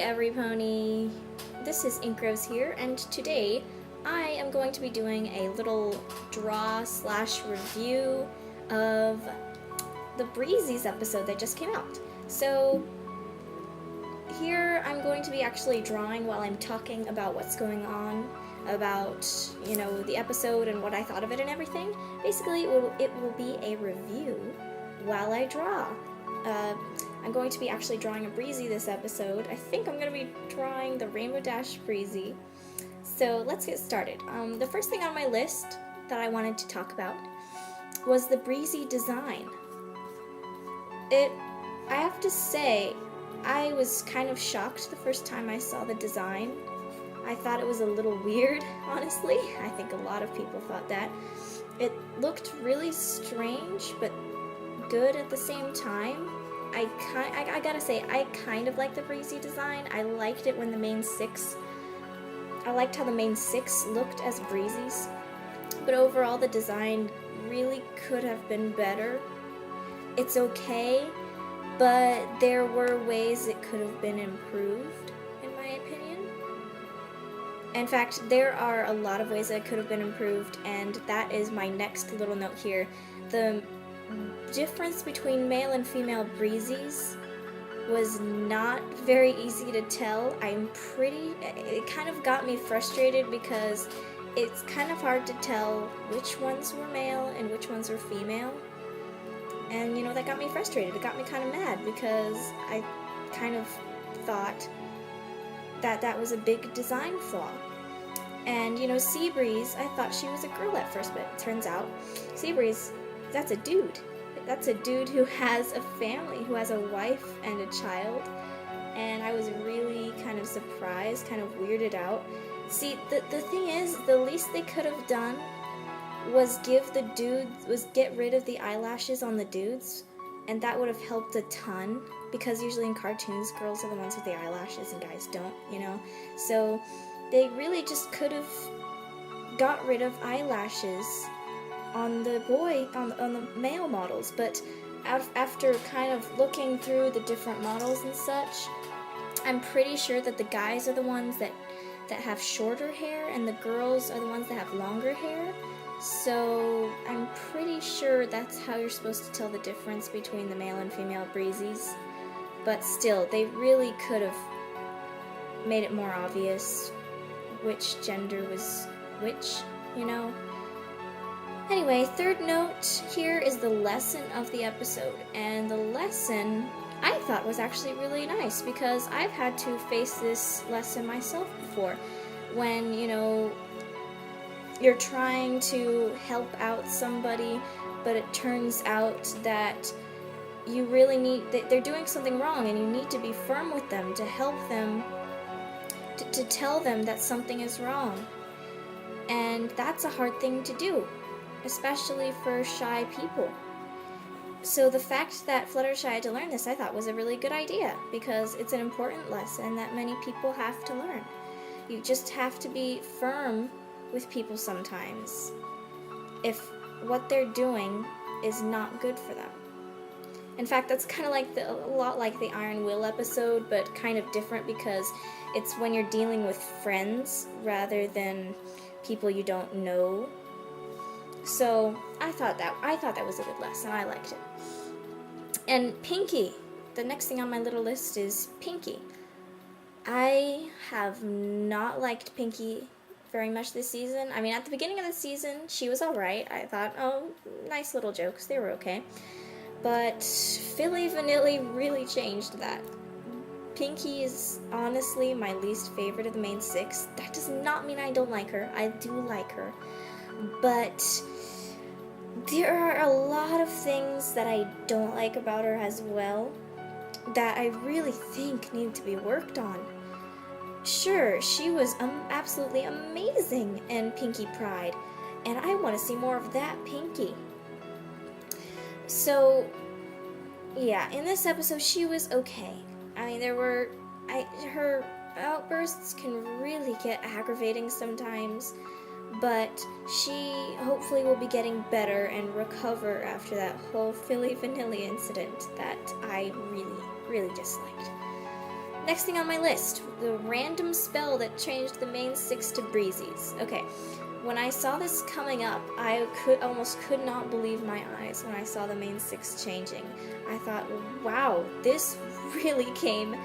every pony, this is Inkros here, and today I am going to be doing a little draw/review of the breeziez episode that just came out. So here I'm going to be actually drawing while I'm talking about what's going on, about, the episode and what I thought of it and everything. Basically, it will be a review while I draw. I'm going to be actually drawing a breezy this episode. I think I'm going to be drawing the Rainbow Dash breezy. So let's get started. The first thing on my list that I wanted to talk about was the breezy design. I have to say, I was kind of shocked the first time I saw the design. I thought it was a little weird, honestly. I think a lot of people thought that. It looked really strange, but good at the same time. I gotta say, I kind of like the breezy design. I liked it when the main six, I liked how the main six looked as breezies, but overall the design really could have been better. It's okay, but there were ways it could have been improved, in my opinion. In fact, there are a lot of ways that it could have been improved, and that is my next little note here. The difference between male and female breezies was not very easy to tell. It kind of got me frustrated because it's kind of hard to tell which ones were male and which ones were female. And that got me frustrated. It got me kind of mad because I kind of thought that was a big design flaw. And Seabreeze, I thought she was a girl at first, but it turns out Seabreeze, that's a dude. That's a dude who has a family, who has a wife and a child. And I was really kind of surprised, kind of weirded out. See, the thing is, the least they could have done was get rid of the eyelashes on the dudes, and that would have helped a ton, because usually in cartoons, girls are the ones with the eyelashes and guys don't, So they really just could have got rid of eyelashes on the male models, but after kind of looking through the different models and such, I'm pretty sure that the guys are the ones that have shorter hair and the girls are the ones that have longer hair. So I'm pretty sure that's how you're supposed to tell the difference between the male and female breezies. But still, they really could have made it more obvious which gender was which, Anyway, third note here is the lesson of the episode, and the lesson I thought was actually really nice because I've had to face this lesson myself before when, you're trying to help out somebody, but it turns out that you really they're doing something wrong and you need to be firm with them to help them, to tell them that something is wrong. And that's a hard thing to do, especially for shy people. So the fact that Fluttershy had to learn this, I thought was a really good idea, because it's an important lesson that many people have to learn. You just have to be firm with people sometimes if what they're doing is not good for them. In fact, that's kind of like a lot like the Iron Will episode, but kind of different because it's when you're dealing with friends rather than people you don't know. So I thought that was a good lesson. I liked it. And Pinky, the next thing on my little list is Pinky. I have not liked Pinky very much this season. I mean, at the beginning of the season, she was alright. I thought, oh, nice little jokes, they were okay. But Philly Vanilli really changed that. Pinky is honestly my least favorite of the main six. That does not mean I don't like her. I do like her. But there are a lot of things that I don't like about her as well that I really think need to be worked on. Sure, she was absolutely amazing in Pinky Pride, and I want to see more of that Pinky. So, yeah, in this episode, she was okay. I mean, her outbursts can really get aggravating sometimes, but she hopefully will be getting better and recover after that whole Philly Vanilli incident that I really, really disliked. Next thing on my list, the random spell that changed the main 6 to breeziez. Okay, when I saw this coming up, I almost could not believe my eyes when I saw the main 6 changing. I thought, wow, this really came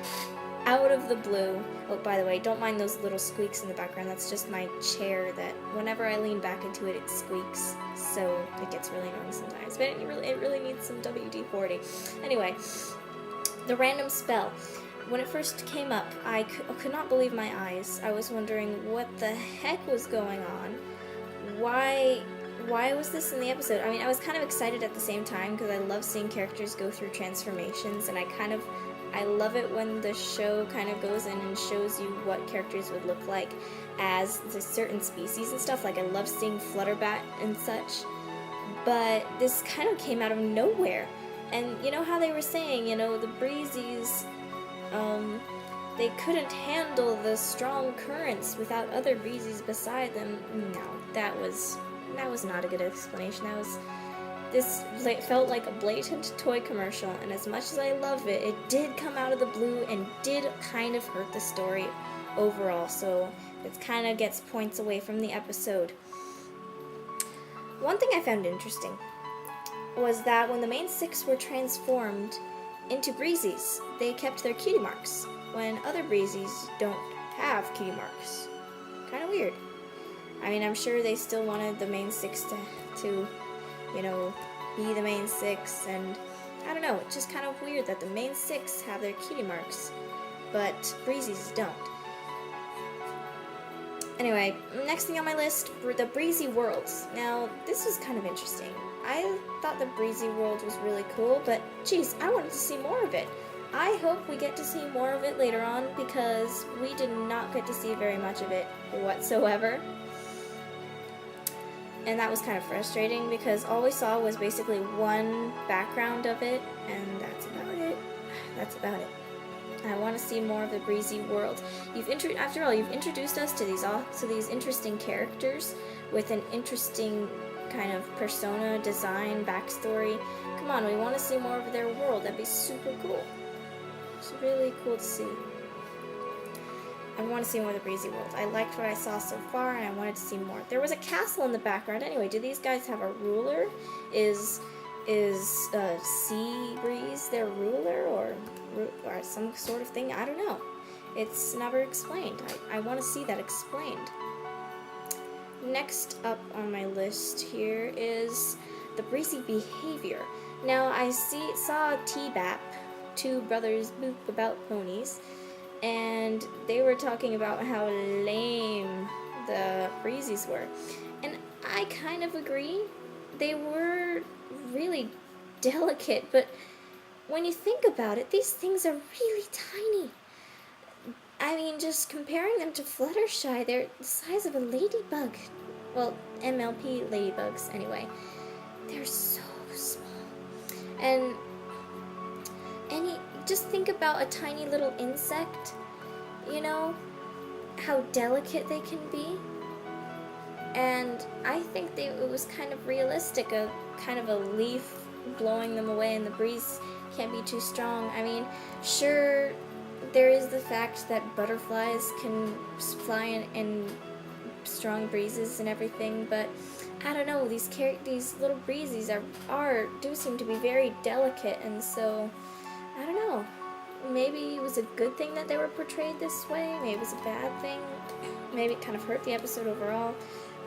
out of the blue. Oh, by the way, don't mind those little squeaks in the background. That's just my chair that whenever I lean back into it, it squeaks. So it gets really annoying sometimes. But it really needs some WD-40. Anyway, the random spell. When it first came up, I could not believe my eyes. I was wondering what the heck was going on. Why was this in the episode? I mean, I was kind of excited at the same time because I love seeing characters go through transformations, and I love it when the show kind of goes in and shows you what characters would look like as the certain species and stuff. Like, I love seeing Flutterbat and such. But this kind of came out of nowhere. And you know how they were saying, the breeziez, they couldn't handle the strong currents without other breeziez beside them. No, that was not a good explanation. This felt like a blatant toy commercial, and as much as I love it, it did come out of the blue and did kind of hurt the story overall, so it kind of gets points away from the episode. One thing I found interesting was that when the main 6 were transformed into breeziez, they kept their cutie marks, when other breeziez don't have cutie marks. Kind of weird. I mean, I'm sure they still wanted the main 6 to be the main 6, and I don't know, it's just kind of weird that the main 6 have their cutie marks, but breeziez don't. Anyway, next thing on my list, the breezy worlds. Now, this was kind of interesting. I thought the breezy world was really cool, but geez, I wanted to see more of it. I hope we get to see more of it later on, because we did not get to see very much of it whatsoever. And that was kind of frustrating, because all we saw was basically one background of it, and that's about it. I want to see more of the breezy world. After all, you've introduced us to these interesting characters with an interesting kind of persona, design, backstory. Come on, we want to see more of their world. That'd be super cool. It's really cool to see. I want to see more of the breezy world. I liked what I saw so far, and I wanted to see more. There was a castle in the background. Anyway, do these guys have a ruler? Is Sea Breeze their ruler, or some sort of thing? I don't know. It's never explained. I want to see that explained. Next up on my list here is the breezy behavior. Now, I saw T-Bap, Two Brothers Boop About Ponies, and they were talking about how lame the breeziez were. And I kind of agree. They were really delicate, but when you think about it, these things are really tiny. I mean, just comparing them to Fluttershy, they're the size of a ladybug. Well, MLP ladybugs, anyway. They're so small. And just think about a tiny little insect, how delicate they can be. And I think it was kind of realistic, a kind of a leaf blowing them away, and the breeze can't be too strong. I mean, sure, there is the fact that butterflies can fly in strong breezes and everything, but I don't know, these little breezies do seem to be very delicate, and so I don't know. Maybe it was a good thing that they were portrayed this way. Maybe it was a bad thing. Maybe it kind of hurt the episode overall,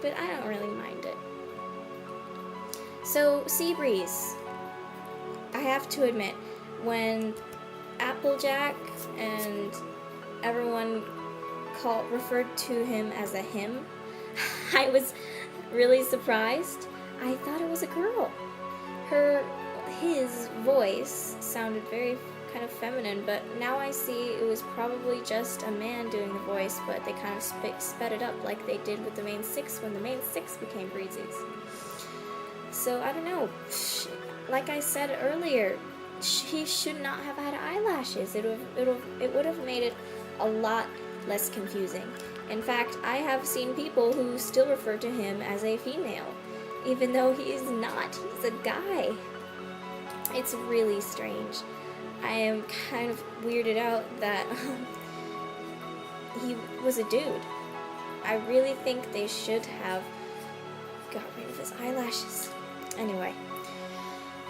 but I don't really mind it. So, Sea Breeze. I have to admit, when Applejack and everyone referred to him as a him, I was really surprised. I thought it was a girl. His voice sounded very kind of feminine, but now I see it was probably just a man doing the voice, but they kind of sped it up like they did with the main 6 when the main 6 became breeziez. So, I don't know. Like I said earlier, he should not have had eyelashes. It would have made it a lot less confusing. In fact, I have seen people who still refer to him as a female, even though he is not. He's a guy. It's really strange. I am kind of weirded out that he was a dude. I really think they should have got rid of his eyelashes. Anyway,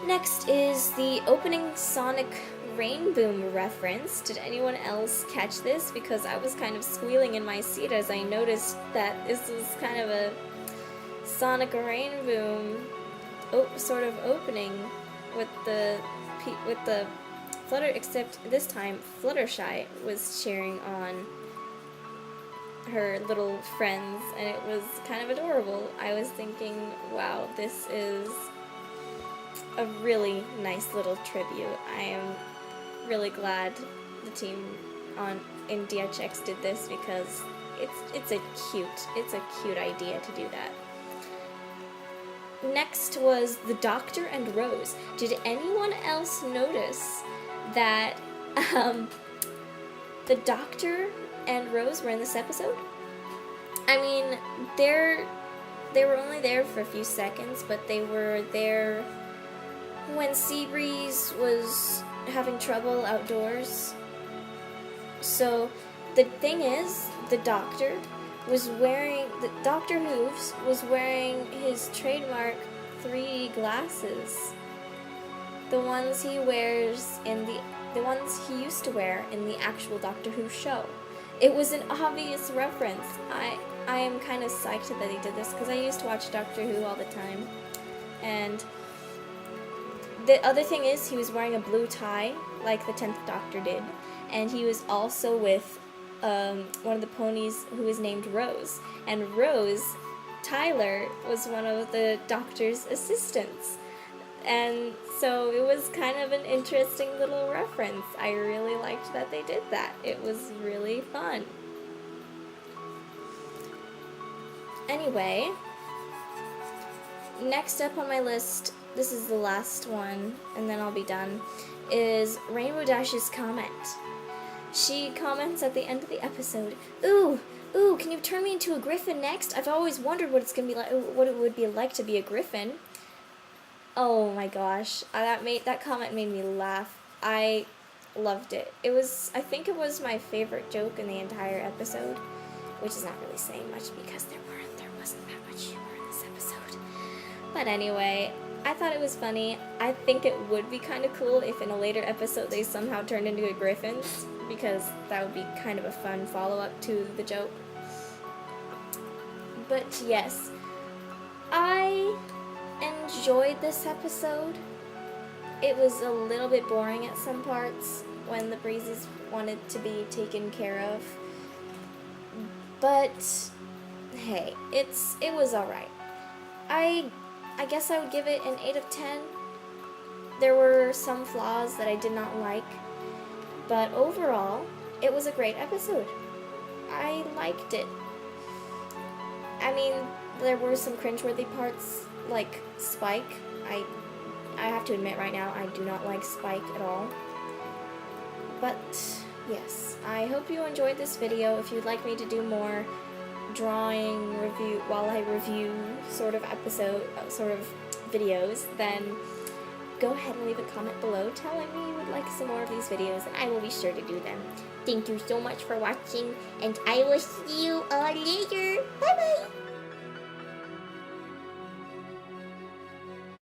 next is the opening Sonic Rain Boom reference. Did anyone else catch this? Because I was kind of squealing in my seat as I noticed that this was kind of a Sonic Rain Boom sort of opening with the Flutter, except this time Fluttershy was cheering on her little friends, and it was kind of adorable. I was thinking, wow, this is a really nice little tribute. I am really glad the team in DHX did this, because it's a cute idea to do that. Next was the Doctor and Rose. Did anyone else notice that the Doctor and Rose were in this episode? I mean, they were only there for a few seconds, but they were there when Seabreeze was having trouble outdoors. So the thing is, the Doctor Hooves was wearing his trademark 3D glasses. The ones he wears the ones he used to wear in the actual Doctor Who show. It was an obvious reference. I am kind of psyched that he did this, because I used to watch Doctor Who all the time. And the other thing is, he was wearing a blue tie, like the 10th Doctor did. And he was also with one of the ponies who was named Rose. And Rose, Tyler, was one of the Doctor's assistants. And so it was kind of an interesting little reference. I really liked that they did that. It was really fun. Anyway, next up on my list, this is the last one, and then I'll be done, is Rainbow Dash's comment. She comments at the end of the episode, "Ooh, can you turn me into a griffin next? I've always wondered what it would be like to be a griffin." Oh my gosh, that comment made me laugh. I loved it. I think it was my favorite joke in the entire episode, which is not really saying much, because there wasn't that much humor in this episode. But anyway, I thought it was funny. I think it would be kind of cool if in a later episode they somehow turned into a griffins, because that would be kind of a fun follow-up to the joke. But yes, I enjoyed this episode. It was a little bit boring at some parts when the breezies wanted to be taken care of. But hey, it was alright. I guess I would give it an 8 of 10. There were some flaws that I did not like, but overall, it was a great episode. I liked it. I mean, there were some cringeworthy parts, like Spike. I have to admit right now, I do not like Spike at all. But yes, I hope you enjoyed this video. If you'd like me to do more drawing review while I review sort of videos, then go ahead and leave a comment below telling me you would like some more of these videos, and I will be sure to do them. Thank you so much for watching, and I will see you all later. Bye bye!